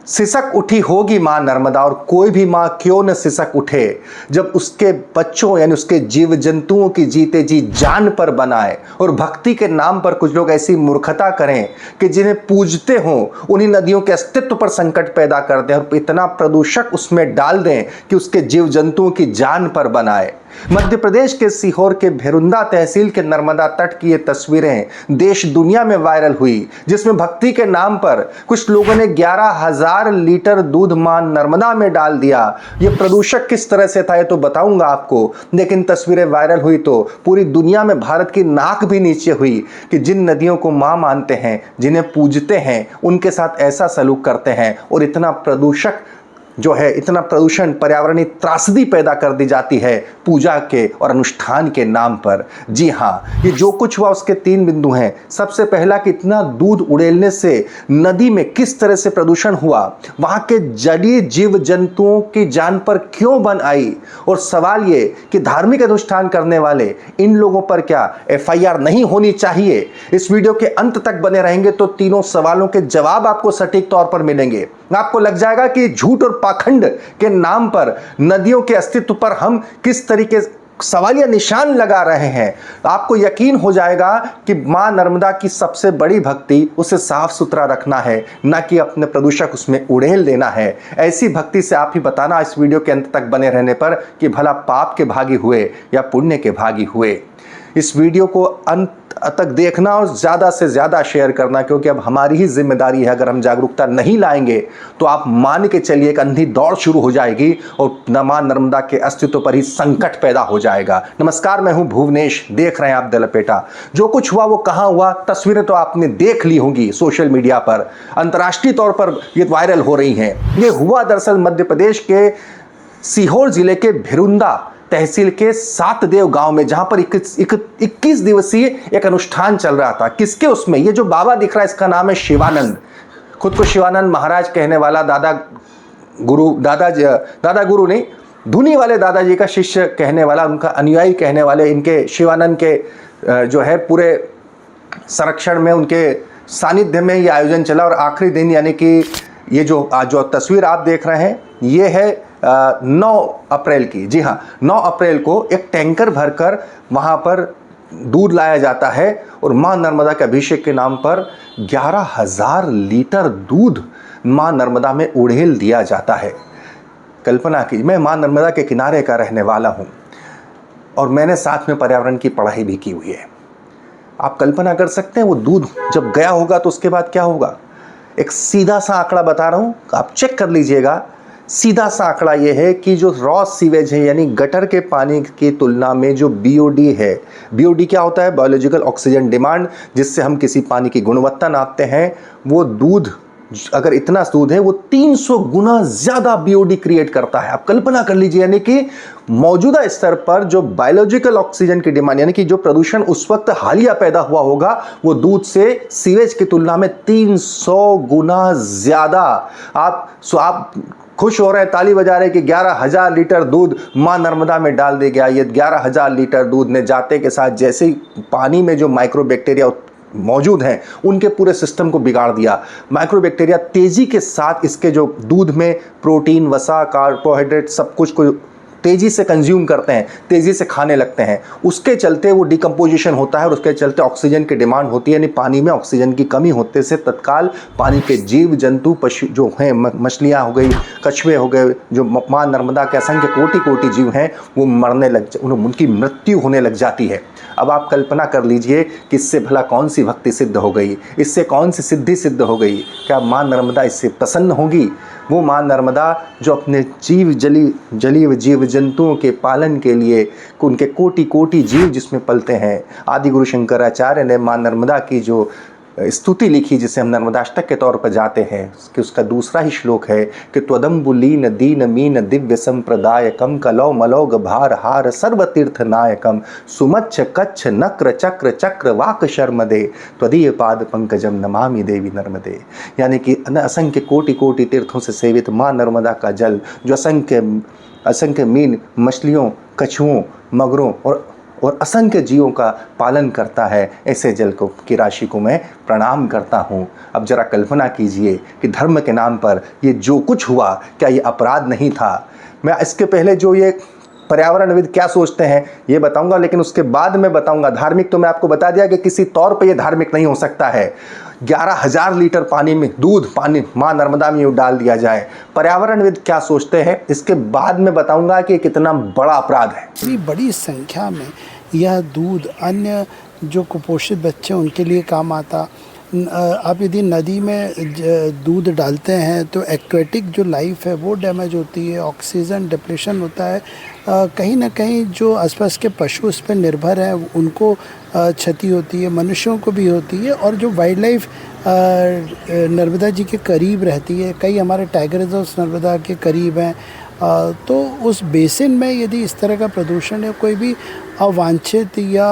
सिसक उठी होगी मां नर्मदा, और कोई भी मां क्यों न सिसक उठे जब उसके बच्चों यानी उसके जीव जंतुओं की जीते जी जान पर बनाए और भक्ति के नाम पर कुछ लोग ऐसी मूर्खता करें कि जिन्हें पूजते हों उन्हीं नदियों के अस्तित्व पर संकट पैदा कर दें और इतना प्रदूषक उसमें डाल दें कि उसके जीव जंतुओं की जान पर बनाए। मध्य प्रदेश के सीहोर के भेरुंदा तहसील के नर्मदा तट की ये तस्वीरें देश दुनिया में वायरल हुई, जिसमें भक्ति के नाम पर कुछ लोगों ने 11,000 लीटर दूध मां नर्मदा में डाल दिया। ये प्रदूषक किस तरह से था ये तो बताऊंगा आपको, लेकिन तस्वीरें वायरल हुई तो पूरी दुनिया में भारत की नाक भी नीचे हुई कि जिन नदियों को मां मानते हैं, जिन्हें पूजते हैं, उनके साथ ऐसा सलूक करते हैं और इतना प्रदूषक जो है, इतना प्रदूषण, पर्यावरणीय त्रासदी पैदा कर दी जाती है पूजा के और अनुष्ठान के नाम पर। जी हाँ, ये जो कुछ हुआ उसके 3 बिंदु हैं। सबसे पहला कि इतना दूध उड़ेलने से नदी में किस तरह से प्रदूषण हुआ, वहाँ के जलीय जीव जंतुओं की जान पर क्यों बन आई, और सवाल ये कि धार्मिक अनुष्ठान करने वाले इन लोगों पर क्या FIR नहीं होनी चाहिए। इस वीडियो के अंत तक बने रहेंगे तो तीनों सवालों के जवाब आपको सटीक तौर पर मिलेंगे। आपको लग जाएगा कि झूठ और पाखंड के नाम पर नदियों के अस्तित्व पर हम किस तरीके सवालिया निशान लगा रहे हैं। आपको यकीन हो जाएगा कि मां नर्मदा की सबसे बड़ी भक्ति उसे साफ सुथरा रखना है, ना कि अपने प्रदूषक उसमें उड़ेल देना है। ऐसी भक्ति से आप ही बताना इस वीडियो के अंत तक बने रहने पर कि भला पाप के भागी हुए या पुण्य के भागी हुए। इस वीडियो को अंत तक देखना और ज़्यादा से ज़्यादा शेयर करना, क्योंकि अब हमारी ही जिम्मेदारी है। अगर हम जागरूकता नहीं लाएंगे तो आप मान के चलिए एक अंधी दौड़ शुरू हो जाएगी और मां नर्मदा के अस्तित्व पर ही संकट पैदा हो जाएगा। नमस्कार, मैं हूं भुवनेश, देख रहे हैं आप द लपेटा। जो कुछ हुआ वो कहाँ हुआ, तस्वीरें तो आपने देख ली होंगी सोशल मीडिया पर, अंतर्राष्ट्रीय तौर पर ये वायरल हो रही हैं। ये हुआ दरअसल मध्य प्रदेश के सीहोर जिले के भेरुंदा तहसील के सातदेव गांव में, जहां पर 21 दिवसीय एक अनुष्ठान चल रहा था। किसके उसमें, ये जो बाबा दिख रहा है इसका नाम है शिवानंद। खुद को शिवानंद महाराज कहने वाला, दादा गुरु नहीं, धुनी वाले दादाजी का शिष्य कहने वाला, उनका अनुयायी कहने वाले, इनके शिवानंद के जो है पूरे संरक्षण में, उनके सानिध्य में ये आयोजन चला। और आखिरी दिन यानी कि ये जो तस्वीर आप देख रहे हैं ये है 9 अप्रैल की। जी हाँ, 9 अप्रैल को एक टैंकर भरकर वहाँ पर दूध लाया जाता है और मां नर्मदा के अभिषेक के नाम पर 11,000 लीटर दूध मां नर्मदा में उड़ेल दिया जाता है। कल्पना की, मैं मां नर्मदा के किनारे का रहने वाला हूँ और मैंने साथ में पर्यावरण की पढ़ाई भी की हुई है। आप कल्पना कर सकते हैं वो दूध जब गया होगा तो उसके बाद क्या होगा। एक सीधा सा आंकड़ा बता रहा हूँ, आप चेक कर लीजिएगा। सीधा सा आंकड़ा ये है कि जो रॉ सीवेज है यानी गटर के पानी की तुलना में जो BOD है, BOD क्या होता है, बायोलॉजिकल ऑक्सीजन डिमांड, जिससे हम किसी पानी की गुणवत्ता नापते हैं, वो दूध अगर इतना दूध है वो 300 गुना ज़्यादा BOD क्रिएट करता है। आप कल्पना कर लीजिए, यानी कि मौजूदा स्तर पर जो बायोलॉजिकल ऑक्सीजन की डिमांड यानी कि जो प्रदूषण उस वक्त हालिया पैदा हुआ होगा वो दूध से सीवेज की तुलना में 300 गुना ज़्यादा। आप खुश हो रहे हैं, ताली बजा रहे हैं कि 11,000 लीटर दूध मां नर्मदा में डाल दिया गया। ये 11,000 लीटर दूध ने जाते के साथ जैसे ही पानी में जो माइक्रोबैक्टीरिया मौजूद हैं उनके पूरे सिस्टम को बिगाड़ दिया। माइक्रोबैक्टीरिया तेजी के साथ इसके जो दूध में प्रोटीन, वसा, कार्बोहाइड्रेट सब कुछ को तेजी से कंज्यूम करते हैं, तेजी से खाने लगते हैं। उसके चलते वो डिकम्पोजिशन होता है और उसके चलते ऑक्सीजन की डिमांड होती है, यानी पानी में ऑक्सीजन की कमी होते से तत्काल पानी के जीव जंतु, पशु जो हैं, मछलियाँ हो गई, कछुए हो गए, जो मां नर्मदा के असंख्य कोटि जीव हैं, वो उनकी मृत्यु होने लग जाती है। अब आप कल्पना कर लीजिए कि इससे भला कौन सी भक्ति सिद्ध हो गई, इससे कौन सी सिद्धि सिद्ध हो गई। क्या मां नर्मदा इससे प्रसन्न होगी? वो मां नर्मदा जो अपने जलीय जीव जंतुओं के पालन के लिए, उनके कोटि जीव जिसमें पलते हैं, आदि गुरु शंकराचार्य ने मां नर्मदा की जो स्तुति लिखी, जिसे हम नर्मदाष्टक के तौर पर जाते हैं, कि उसका दूसरा ही श्लोक है कि त्वदम्बुलीन दीन मीन दिव्य संप्रदायकम कलौ मलौग भार हार सर्वतीर्थ नायकम सुमच्छ कच्छ नक्र चक्र चक्र वाक शर्मदे त्वदीय पाद पंकजम नमामि देवी नर्मदे। यानी कि असंख्य कोटि तीर्थों से सेवित माँ नर्मदा का जल, जो असंख्य मीन मछलियों, कछुओं, मगरों और और असंख्य जीवों का पालन करता है, ऐसे जल को की राशि को मैं प्रणाम करता हूँ। अब जरा कल्पना कीजिए कि धर्म के नाम पर ये जो कुछ हुआ, क्या ये अपराध नहीं था? मैं इसके पहले जो ये पर्यावरणविद क्या सोचते हैं ये बताऊंगा, लेकिन उसके बाद मैं बताऊंगा धार्मिक। तो मैं आपको बता दिया कि किसी तौर पे ये धार्मिक नहीं हो सकता है। 11,000 लीटर पानी में दूध पानी माँ नर्मदा में डाल दिया जाए, पर्यावरणविद क्या सोचते हैं इसके बाद मैं बताऊंगा कि कितना बड़ा अपराध है। इतनी बड़ी संख्या में यह दूध अन्य जो कुपोषित बच्चे उनके लिए काम आता। आप यदि नदी में दूध डालते हैं तो एक्वेटिक जो लाइफ है वो डैमेज होती है, ऑक्सीजन डिप्लेशन होता है, कहीं ना कहीं जो आसपास के पशु उस पर निर्भर हैं उनको क्षति होती है, मनुष्यों को भी होती है। और जो वाइल्ड लाइफ नर्मदा जी के करीब रहती है, कई हमारे टाइगर रिजर्व्स नर्मदा के करीब हैं, तो उस बेसिन में यदि इस तरह का प्रदूषण है, कोई भी अवांछित या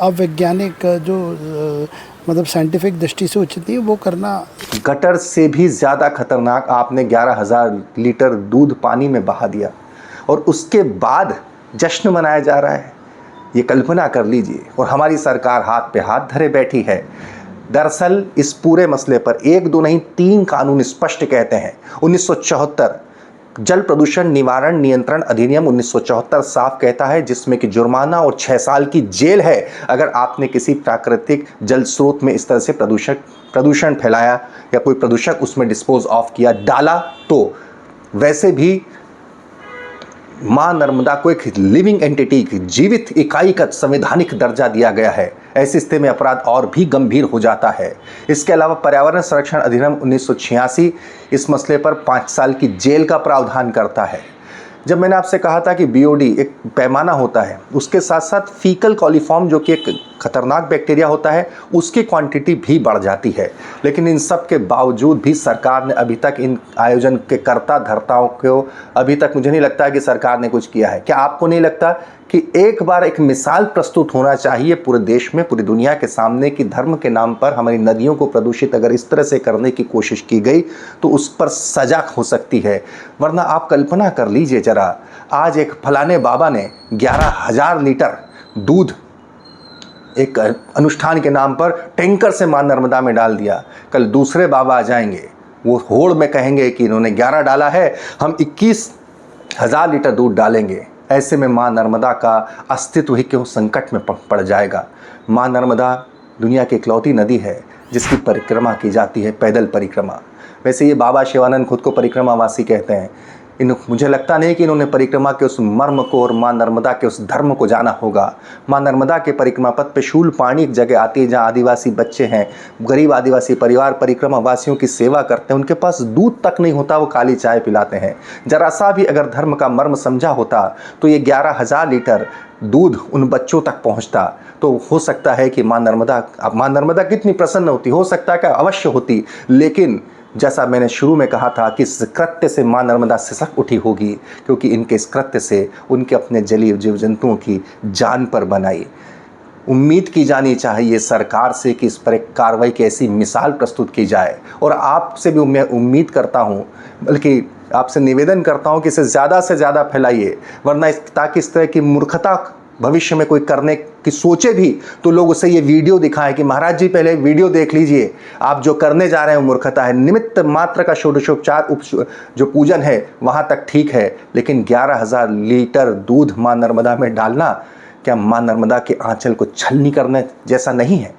अवैज्ञानिक जो मतलब साइंटिफिक दृष्टि से उचित नहीं है वो करना। गटर से भी ज़्यादा खतरनाक आपने 11,000 लीटर दूध पानी में बहा दिया और उसके बाद जश्न मनाया जा रहा है। ये कल्पना कर लीजिए। और हमारी सरकार हाथ पे हाथ धरे बैठी है। दरअसल इस पूरे मसले पर 1 2 नहीं 3 कानून स्पष्ट कहते हैं। 1974 जल प्रदूषण निवारण नियंत्रण अधिनियम 1974 साफ कहता है, जिसमें कि जुर्माना और 6 साल की जेल है अगर आपने किसी प्राकृतिक जल स्रोत में इस तरह से प्रदूषण फैलाया या कोई प्रदूषक उसमें डिस्पोज ऑफ किया डाला। तो वैसे भी माँ नर्मदा को एक लिविंग एंटिटी की जीवित इकाई का संवैधानिक दर्जा दिया गया है। ऐसी स्थिति में अपराध और भी गंभीर हो जाता है। इसके अलावा पर्यावरण संरक्षण अधिनियम 1986 इस मसले पर 5 साल की जेल का प्रावधान करता है। जब मैंने आपसे कहा था कि बीओडी एक पैमाना होता है, उसके साथ साथ फीकल कॉलीफॉर्म जो कि एक खतरनाक बैक्टीरिया होता है उसकी क्वांटिटी भी बढ़ जाती है। लेकिन इन सब के बावजूद भी सरकार ने अभी तक इन आयोजन के कर्ता धर्ताओं को अभी तक मुझे नहीं लगता है कि सरकार ने कुछ किया है। क्या आपको नहीं लगता कि एक बार एक मिसाल प्रस्तुत होना चाहिए पूरे देश में, पूरी दुनिया के सामने कि धर्म के नाम पर हमारी नदियों को प्रदूषित अगर इस तरह से करने की कोशिश की गई तो उस पर सजा हो सकती है। वरना आप कल्पना कर लीजिए जरा, आज एक फलाने बाबा ने 11,000 लीटर दूध एक अनुष्ठान के नाम पर टैंकर से मां नर्मदा में डाल दिया। कल दूसरे बाबा आ जाएंगे, वो होड़ में कहेंगे कि इन्होंने 11 डाला है, हम 21,000 लीटर दूध डालेंगे। ऐसे में माँ नर्मदा का अस्तित्व ही क्यों संकट में पड़ जाएगा। माँ नर्मदा दुनिया की इकलौती नदी है जिसकी परिक्रमा की जाती है, पैदल परिक्रमा। वैसे ये बाबा शिवानंद खुद को परिक्रमावासी कहते हैं। मुझे लगता नहीं कि इन्होंने परिक्रमा के उस मर्म को और माँ नर्मदा के उस धर्म को जाना होगा। माँ नर्मदा के परिक्रमा पथ पे शूलपाणी एक जगह आती है जहाँ आदिवासी बच्चे हैं, गरीब आदिवासी परिवार परिक्रमा वासियों की सेवा करते हैं। उनके पास दूध तक नहीं होता, वो काली चाय पिलाते हैं। जरा सा भी अगर धर्म का मर्म समझा होता तो ये 11,000 लीटर दूध उन बच्चों तक पहुंचता। तो हो सकता है कि माँ नर्मदा कितनी प्रसन्न होती, हो सकता है कि अवश्य होती। लेकिन जैसा मैंने शुरू में कहा था कि इस कृत्य से माँ नर्मदा सिसक उठी होगी, क्योंकि इनके इस कृत्य से उनके अपने जलीय जीव जंतुओं की जान पर बनाई। उम्मीद की जानी चाहिए सरकार से कि इस पर एक कार्रवाई की ऐसी मिसाल प्रस्तुत की जाए। और आपसे भी मैं उम्मीद करता हूँ, बल्कि आपसे निवेदन करता हूँ कि इसे ज़्यादा से ज़्यादा फैलाइए, वरना ताकि इस तरह की मूर्खता भविष्य में कोई करने की सोचे भी तो लोग उसे ये वीडियो दिखाएं कि महाराज जी पहले वीडियो देख लीजिए, आप जो करने जा रहे हैं वो मूर्खता है। निमित्त मात्र का षोडशोपचार जो पूजन है वहाँ तक ठीक है, लेकिन 11,000 लीटर दूध माँ नर्मदा में डालना क्या माँ नर्मदा के आंचल को छलनी करने जैसा नहीं है?